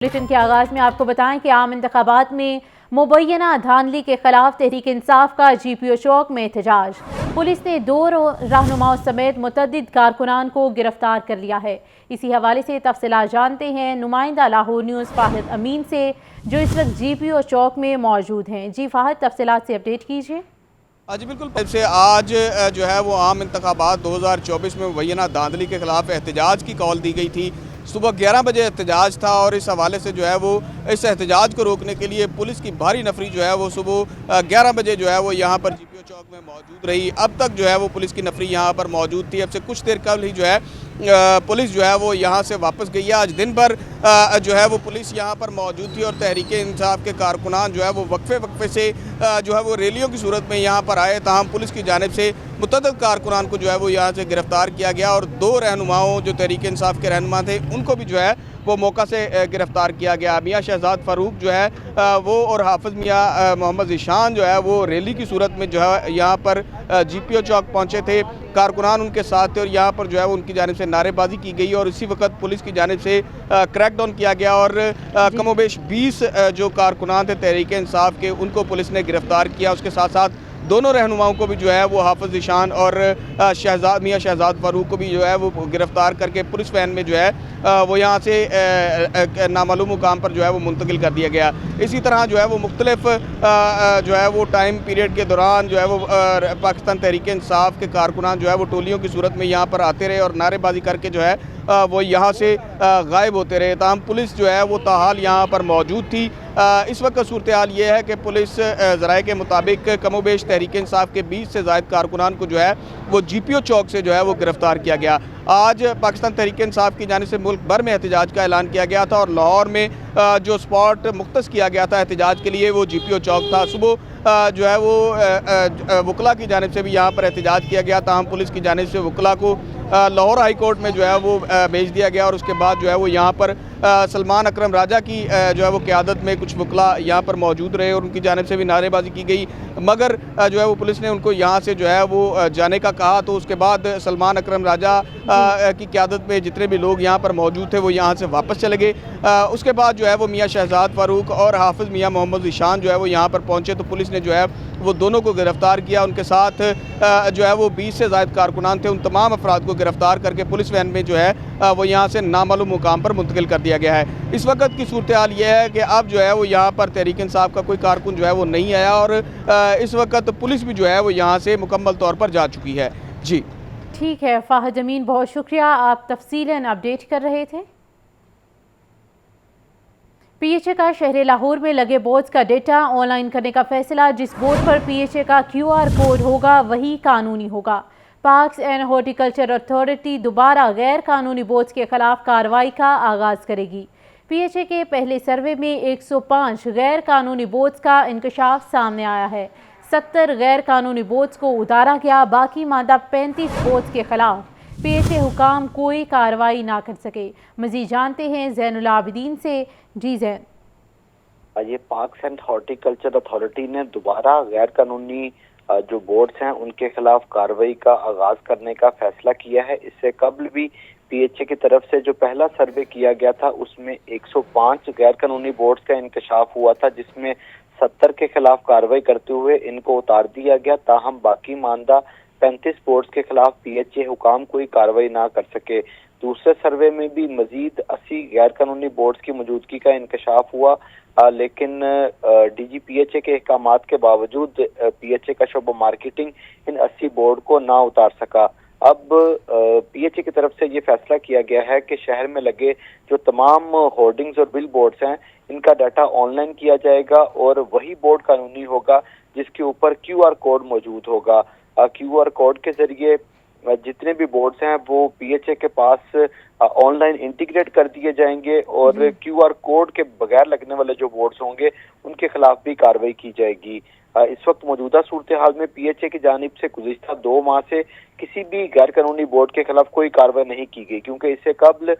Bulletin के आगाज में आपको बताएं कि आम इंतखाबात में मुबैना धांधली के खिलाफ तहरीक इंसाफ का GPO चौक में एहतजाज। पुलिस ने 2 रहनुमाओं समेत मुतअद्दिद कारकुनान को गिरफ्तार कर लिया है। इसी हवाले से तफसीलात जानते हैं नुमाइंदा लाहौर न्यूज़ फाहिद अमीन से, जो इस वक्त GPO चौक में मौजूद हैं। जी फाहिद, तफसीलात से अपडेट कीजिए। जी बिल्कुल से आज जो है वो आम इंतखाबात 2024 में मुबैना धांधली के खिलाफ एहतजाज की कॉल दी गई थी। सुबह 11 बजे एहतजाज था और इस हवाले से जो है वो इस एहतजाज को रोकने के लिए पुलिस की भारी नफरी जो है वो सुबह 11 बजे जो है वो यहाँ पर GPO चौक में मौजूद रही। अब तक जो है वो पुलिस की नफरी यहाँ पर मौजूद थी। अब से कुछ देर कल ही जो है पुलिस जो है वो यहाँ से वापस गई है। आज दिन भर जो है वो पुलिस यहाँ पर मौजूद थी और तहरीक इंसाफ के कारकुनान जो है वो वक्फे से जो है वो रैलियों की सूरत में यहाँ पर आए। ताहम पुलिस की जानिब से मुतअद्दिद कारकुनान को जो है वो यहाँ से गिरफ्तार किया गया और 2 रहनुमाओं जो तहरीक इंसाफ के रहनुमा थे उनको भी जो है वो मौका से गिरफ्तार किया गया। मियाँ शहजाद फ़ारूक जो है वो और हाफिज़ मियाँ मोहम्मद ज़ीशान जो है वो रैली की सूरत में जो है यहाँ पर GPO चौक पहुँचे थे। कारकुनान उनके साथ थे और यहाँ पर जो है उनकी जानिब से नारेबाजी की गई और इसी वक्त पुलिस की जानिब से क्रैकडाउन किया गया और कमोबेश 20 जो कारकुनान थे तहरीक इंसाफ के उनको पुलिस ने गिरफ्तार किया। उसके साथ साथ दोनों रहनुमाओं को भी जो है वो हाफिज़ ज़ीशान और मियाँ शहजाद फ़ारूक को भी जो है वो गिरफ्तार करके पुलिस वैन में जो है वो यहाँ से नामालूम मुकाम पर जो है वो मुंतकिल कर दिया गया। इसी तरह जो है वो मुख्तलिफ जो है वो टाइम पीरियड के दौरान जो है वो पाकिस्तान तहरीक इंसाफ के कारकुनान जो है वो टोलियों की सूरत में यहाँ पर आते रहे और नारेबाजी करके जो है वो यहाँ से गायब होते रहे। ताहम पुलिस जो है वो ताहाल यहाँ पर मौजूद थी। इस वक्त सूरत हाल ये है कि पुलिस ज़राए के मुताबिक कमोबेश तहरीक इंसाफ के 20 से ज़ायद कारकुनान को जो है वो GPO चौक से जो है वो गिरफ्तार किया गया। आज पाकिस्तान तहरीक इंसाफ की जानिब से मुल्क भर में एहतजाज का ऐलान किया गया था और लाहौर में जो स्पॉट मुख्तस किया गया था एहतजाज के लिए वो GPO चौक था। सुबह जो है वो वकला की जानिब से भी यहाँ पर एहतजाज किया गया। ताहम पुलिस की जानिब से वकला को लाहौर हाई कोर्ट में जो है वो भेज दिया गया और उसके बाद जो है वो यहाँ पर सलमान अकरम राजा की जो है वो क़यादत में कुछ वकला यहाँ पर मौजूद रहे और उनकी जानिब से भी नारेबाजी की गई, मगर जो है वो पुलिस ने उनको यहाँ से जो है वो जाने का कहा। तो उसके बाद सलमान अकरम राजा की क़यादत में जितने भी लोग यहाँ पर मौजूद थे वो यहाँ से वापस चले गए। उसके बाद जो है वो मियाँ शहजाद फ़ारूक और हाफिज़ मियाँ मोहम्मद ज़ीशान जो है वो यहाँ पर पहुँचे तो पुलिस ने जो है वो दोनों को गिरफ्तार किया। उनके साथ जो है वो 20 से ज़ायद कारकुनान थे, उन तमाम अफराद को गिरफ्तार करके पुलिस वैन में जो है वो यहाँ से नामालूम मुकाम पर मुंतकिल कर दिया गया है। इस वक्त की सूरत हाल ये है कि अब जो है वो यहाँ पर तहरीक इंसाफ का कोई कारकुन जो है वो नहीं आया और इस वक्त पुलिस भी जो है वो यहाँ से मुकम्मल तौर पर जा चुकी है। जी ठीक है फाहिद अमीन, बहुत शुक्रिया, आप तफसीलन अपडेट कर रहे थे। PHA का शहर लाहौर में लगे बोर्ड्स का डेटा ऑनलाइन करने का फैसला। जिस बोर्ड पर PHA का QR कोड होगा वही कानूनी होगा। पार्क्स एंड हॉर्टिकल्चर अथॉरिटी दोबारा गैर कानूनी बोर्ड्स के खिलाफ कार्रवाई का आगाज़ करेगी। PHA के पहले सर्वे में 105 गैर कानूनी बोर्ड्स का इंकशाफ सामने आया है। 70 गैर कानूनी बोर्ड्स को उतारा गया, बाकी मादा 35 बोर्ड्स के खिलाफ PHA हुकाम कोई कार्रवाई ना कर सके। मज़ीद जानते हैं ज़ैनुल आबिदीन से। जी ज़ैन, ये पार्क्स एंड हॉर्टिकल्चर अथॉरिटी ने दोबारा गैर कानूनी जो बोर्ड्स हैं उनके खिलाफ कार्रवाई का आगाज करने का फैसला किया है। इससे कबल भी PHA की तरफ से जो पहला सर्वे किया गया था उसमें 105 गैर कानूनी बोर्ड्स का इंकशाफ हुआ था, जिसमें 70 के खिलाफ कार्रवाई करते हुए इनको उतार दिया गया। ताहम बाकी मानदा 35 बोर्ड्स के खिलाफ PHA हुकाम कोई कार्रवाई ना कर सके। दूसरे सर्वे में भी मजीद 80 गैर कानूनी बोर्ड्स की मौजूदगी का इंकशाफ हुआ, लेकिन DG PHA के अहकामात के बावजूद PHA का शोबा मार्केटिंग इन 80 बोर्ड को ना उतार सका। अब PHA की तरफ से ये फैसला किया गया है कि शहर में लगे जो तमाम होर्डिंग्स और बिल बोर्ड्स हैं इनका डाटा ऑनलाइन किया जाएगा और वही बोर्ड कानूनी होगा जिसके ऊपर QR कोड मौजूद होगा। QR कोड के जरिए जितने भी बोर्ड्स हैं वो PHA के पास ऑनलाइन इंटीग्रेट कर दिए जाएंगे और QR कोड के बगैर लगने वाले जो बोर्ड्स होंगे उनके खिलाफ भी कार्रवाई की जाएगी। इस वक्त मौजूदा सूरत हाल में PHA की जानिब से गुज़िश्ता 2 माह से किसी भी गैर कानूनी बोर्ड के खिलाफ कोई कार्रवाई नहीं की गई, क्योंकि इससे कबल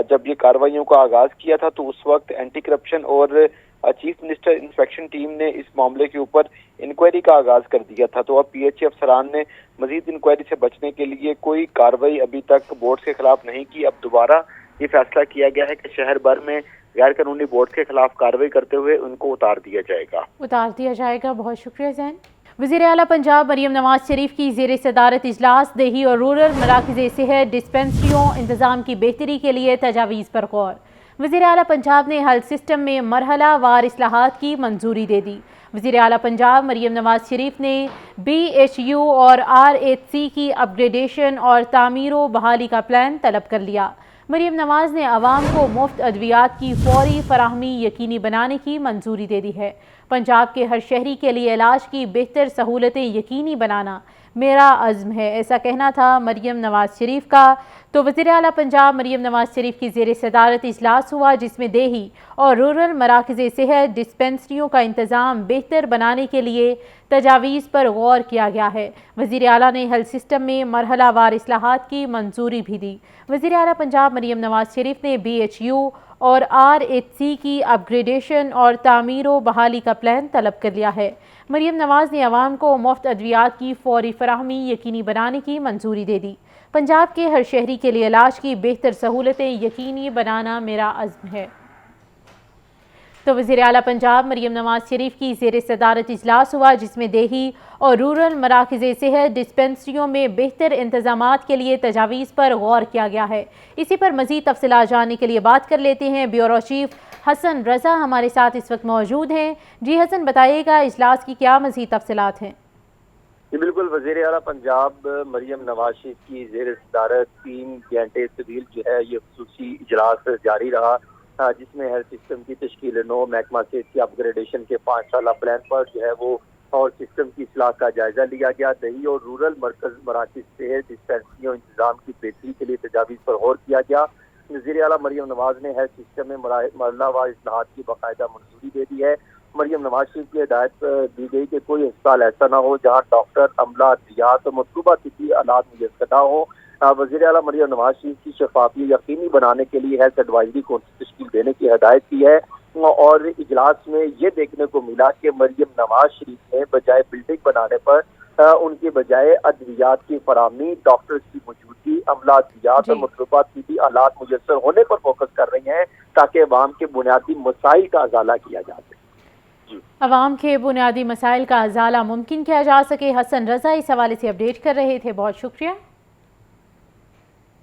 जब ये कार्रवाइयों का आगाज किया था तो उस वक्त एंटी करप्शन और चीफ मिनिस्टर इंस्पेक्शन टीम ने इस मामले के ऊपर इंक्वायरी का आगाज कर दिया था। तो अब PHA अफसरान ने मजीद इंक्वायरी से बचने के लिए कोई कार्रवाई अभी तक बोर्ड के खिलाफ नहीं की। अब दोबारा ये फैसला किया गया है कि शहर भर में गैर कानूनी बोर्ड के खिलाफ कार्रवाई करते हुए उनको उतार दिया जाएगा। बहुत शुक्रिया जैन। वज़ीर आला पंजाब मरियम नवाज शरीफ की ज़ेर सदारत इजलास देही और रूरल मराकज़ सेहत डिस्पेंसरियों इंतज़ाम की बेहतरी के लिए तजावीज़ पर गौर। वज़ीर आला पंजाब ने हेल्थ सिस्टम में मरहला वार इस्लाहात की मंजूरी दे दी। वज़ीर आला पंजाब मरियम नवाज शरीफ ने BHU और RHC की अपग्रेडेशन और तामीर व बहाली का प्लान तलब कर लिया। मरियम नवाज ने आवाम को मुफ्त अद्वियात की फौरी फराहमी यकीनी बनाने की मंजूरी दे दी है। पंजाब के हर शहरी के लिए इलाज की बेहतर सहूलतें यकीनी बनाना मेरा अज़्म है, ऐसा कहना था मरियम नवाज शरीफ का। तो वज़ीर आला पंजाब मरियम नवाज शरीफ की ज़ेर सदारत इजलास हुआ, जिसमें देही और रूरल मराकज़ सेहत डिस्पेंसरियों का इंतज़ाम बेहतर बनाने के लिए तजावीज़ पर गौर किया गया है। वज़ीर आला ने हेल्थ सिस्टम में मरहला वार इस्लाहात की मंजूरी भी दी। वज़ीर आला पंजाब मरियम नवाज शरीफ ने BHU और RHC की अपग्रेडेशन और तामीर व बहाली का प्लान तलब कर लिया है। मरियम नवाज ने आवाम को मुफ्त अद्वियात की फौरी फराहमी यकीनी बनाने की मंजूरी दे दी। पंजाब के हर शहरी के लिए इलाज की बेहतर सहूलतें यकीनी बनाना मेरा अज़्म है। तो वज़ीर आला पंजाब मरियम नवाज शरीफ की ज़ेर सदारत इजलास हुआ, जिसमें देही और रूरल मराकज़ सेहत डिस्पेंसरियों में बेहतर इंतज़ामात के लिए तजावीज़ पर गौर किया गया है। इसी पर मज़ीद तफसीलात जानने के लिए बात कर लेते हैं ब्यूरो चीफ हसन रज़ा हमारे साथ इस वक्त मौजूद हैं। जी हसन, बताइएगा इजलास की क्या मज़ीद तफसीलात हैं? जी बिल्कुल, वज़ीर आला पंजाब मरियम नवाज शरीफ की ज़ेर सदारत 3 घंटे तवील जो है ये खुसूसी इजलास जारी रहा, जिसमें हेल्थ सिस्टम की तश्कील 9 महकमा सेहत की अपग्रेडेशन के 5 साल प्लान पर जो है वो और सिस्टम की इस्लाह का जायजा लिया गया। दही और रूरल मराकज़ सेहत डिस्पेंसरियों इंतजाम की बेहतरी के लिए तजावीज़ पर गौर किया गया। वज़ीर आला मरियम नवाज ने हेल्थ सिस्टम में मरहलावार इस्लाहात की बाकायदा मंजूरी दे दी है। मरियम नवाज शरीफ की हिदायत दी गई कि कोई अस्पताल ऐसा ना हो जहाँ डॉक्टर, अमला, अद्वियात और मतलूबा तिब्बी आलात मुयस्सर ना हो। वज़ीर आला मरियम नवाज शरीफ की शफाफियत यकीनी बनाने के लिए हेल्थ एडवाइजरी कौंसिल तश्कील देने की हिदायत की है। और इजलास में ये देखने को मिला कि मरियम नवाज शरीफ ने बजाय बिल्डिंग बनाने पर उनके बजाय अद्वियात की फराहमी, डॉक्टर्स की मौजूदगी, अमला, अद्वियात और मतलूबा तिब्बी आलात मुयस्सर होने पर फोकस कर रही हैं, ताकि अवाम के बुनियादी मसाइल का अजाला किया जा सके। अवाम के बुनियादी मसाइल का अजाला मुमकिन किया जा सके। हसन रज़ा इस हवाले से अपडेट कर रहे थे, बहुत शुक्रिया।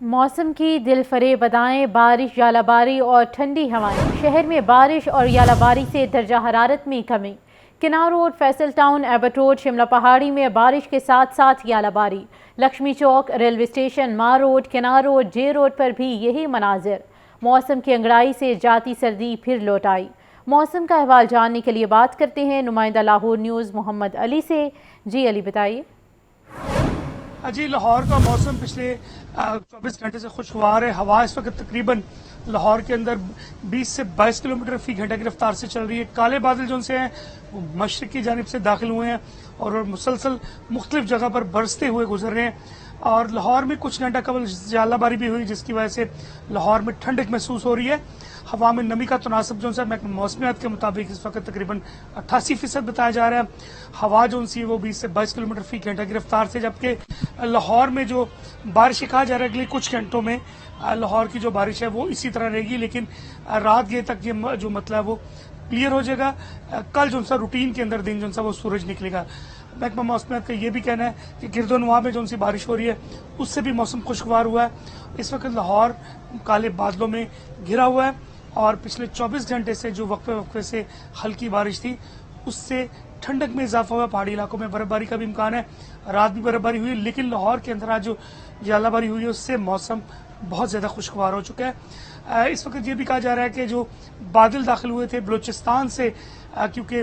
मौसम की दिल फरेब अदाएं, बारिश, यालाबारी और ठंडी हवाएं। शहर में बारिश और यालाबारी से दर्जा हरारत में कमी। किनार road, Faisal town, Abbott road, Shimla पहाड़ी में बारिश के साथ साथ यालाबारी। लक्ष्मी चौक, रेलवे स्टेशन, मार रोड, किनार रोड, जे रोड पर भी यही मनाजिर। मौसम की अंगड़ाई से जाती सर्दी फिर लौट आई। मौसम का अहवाल जानने के लिए बात करते हैं नुमाइंदा लाहौर न्यूज़ मोहम्मद अली से। जी अली, बताइए। जी, लाहौर का मौसम पिछले 24 घंटे से खुशगवार है। हवा इस वक्त तकरीबन लाहौर के अंदर 20 से 22 किलोमीटर फी घंटा की रफ्तार से चल रही है। काले बादल जो से हैं वो मशरिक की जानिब से दाखिल हुए हैं और मुसलसल मुख्तलिफ जगह पर बरसते हुए गुजर रहे हैं। और लाहौर में कुछ घंटा कबल यालाबारी भी हुई, जिसकी वजह से लाहौर में ठंडक महसूस हो रही है। हवा में नमी का तनासब जो है मौसमियात के मुताबिक इस वक्त तकरीबन 88% बताया जा रहा है। हवा जो सी वो 20 से 22 किलोमीटर फी घंटा की रफ्तार से, जबकि लाहौर में जो बारिश कहा जा रहा है अगले कुछ घंटों में लाहौर की जो बारिश है वो इसी तरह रहेगी, लेकिन रात गए तक ये जो मतलब वो क्लियर हो जाएगा। कल जो सा रूटीन के अंदर दिन जो सा वो सूरज निकलेगा। महकमा मौसमियात का ये भी कहना है कि गिरदोनवा में जो सी बारिश हो रही है उससे भी मौसम खुशगवार हुआ है। इस वक्त लाहौर काले बादलों में घिरा हुआ है और पिछले 24 घंटे से जो वक्फे से हल्की बारिश थी उससे ठंडक में इजाफा हुआ। पहाड़ी इलाकों में बर्फबारी का भी इम्कान है, रात भी बर्फबारी हुई, लेकिन लाहौर के अंदर आज जो यालाबारी हुई है उससे मौसम बहुत ज्यादा खुशगवार हो चुका है। इस वक्त ये भी कहा जा रहा है कि जो बादल दाखिल हुए थे बलूचिस्तान से, क्योंकि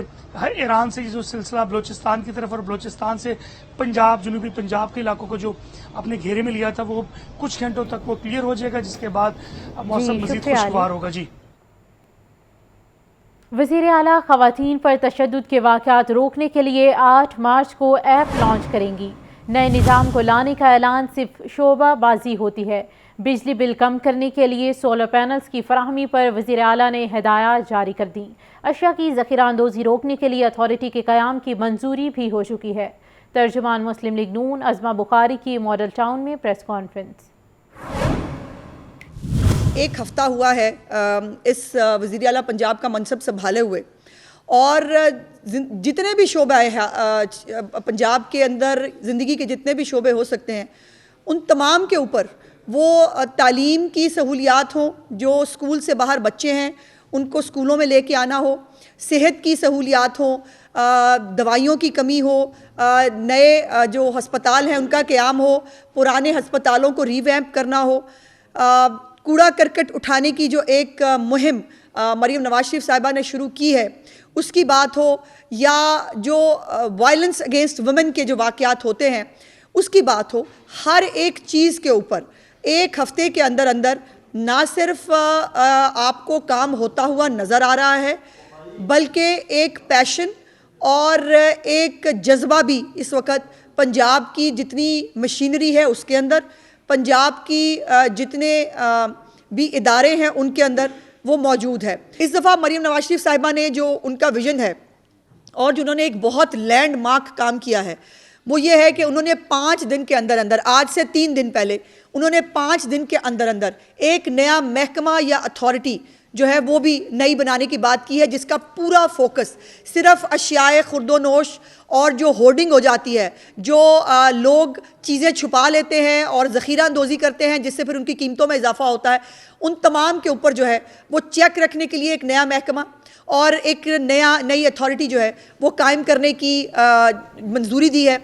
ईरान से जो सिलसिला बलूचिस्तान की तरफ और बलूचिस्तान से पंजाब, जनूबी पंजाब के इलाकों को जो अपने घेरे में लिया था वो कुछ घंटों तक वो क्लियर हो जाएगा, जिसके बाद मौसम मजीद खुशगवार होगा। जी, वज़ीर आला ख़वातीन पर तशद्दुद के वाक़यात रोकने के लिए 8 मार्च को ऐप लॉन्च करेंगी। नए निज़ाम को लाने का ऐलान सिर्फ शोबाबाजी होती है। बिजली बिल कम करने के लिए सोलर पैनल्स की फराहमी पर वज़ीर आला ने हिदायत जारी कर दी। अशिया की ज़ख़ीराअंदोज़ी रोकने के लिए अथॉरिटी के क़याम की मंजूरी भी हो चुकी है। तर्जुमान मुस्लिम लीग नून अज़मा बुखारी की मॉडल टाउन में प्रेस कॉन्फ्रेंस। एक हफ़्ता हुआ है इस वज़ीर आला पंजाब का मनसब संभाले हुए, और जितने भी शोबे पंजाब के अंदर ज़िंदगी के जितने भी शोबे हो सकते हैं, उन तमाम के ऊपर वो तालीम की सहूलियात हों, जो स्कूल से बाहर बच्चे हैं उनको स्कूलों में लेके आना हो, सेहत की सहूलियात हों, दवाइयों की कमी हो, नए जो हस्पताल हैं उनका क़याम हो, पुराने हस्पतालों को रीवैम्प करना हो, कूड़ा करकट उठाने की जो एक मुहिम मरीम नवाज शरीफ साहिबा ने शुरू की है उसकी बात हो, या जो वायलेंस अगेंस्ट वुमेन के जो वाक़यात होते हैं उसकी बात हो, हर एक चीज़ के ऊपर एक हफ़्ते के अंदर अंदर ना सिर्फ आपको काम होता हुआ नज़र आ रहा है, बल्कि एक पैशन और एक जज्बा भी इस वक्त पंजाब की जितनी मशीनरी है उसके अंदर, पंजाब की जितने भी इदारे हैं उनके अंदर वो मौजूद है। इस दफ़ा मरीम नवाज शरीफ साहिबा ने जो उनका विज़न है और जिन्होंने एक बहुत लैंडमार्क काम किया है वो ये है कि उन्होंने 5 दिन के अंदर अंदर, आज से 3 दिन पहले उन्होंने 5 दिन के अंदर अंदर एक नया महकमा या अथॉरिटी जो है वो भी नई बनाने की बात की है, जिसका पूरा फोकस सिर्फ अशियाए खुर्दोनोश और जो होर्डिंग हो जाती है, जो लोग चीज़ें छुपा लेते हैं और ज़ख़ीरा अंदोज़ी करते हैं जिससे फिर उनकी कीमतों में इजाफा होता है, उन तमाम के ऊपर जो है वो चेक रखने के लिए एक नया महकमा और एक नई अथॉरिटी जो है वो कायम करने की मंजूरी दी है।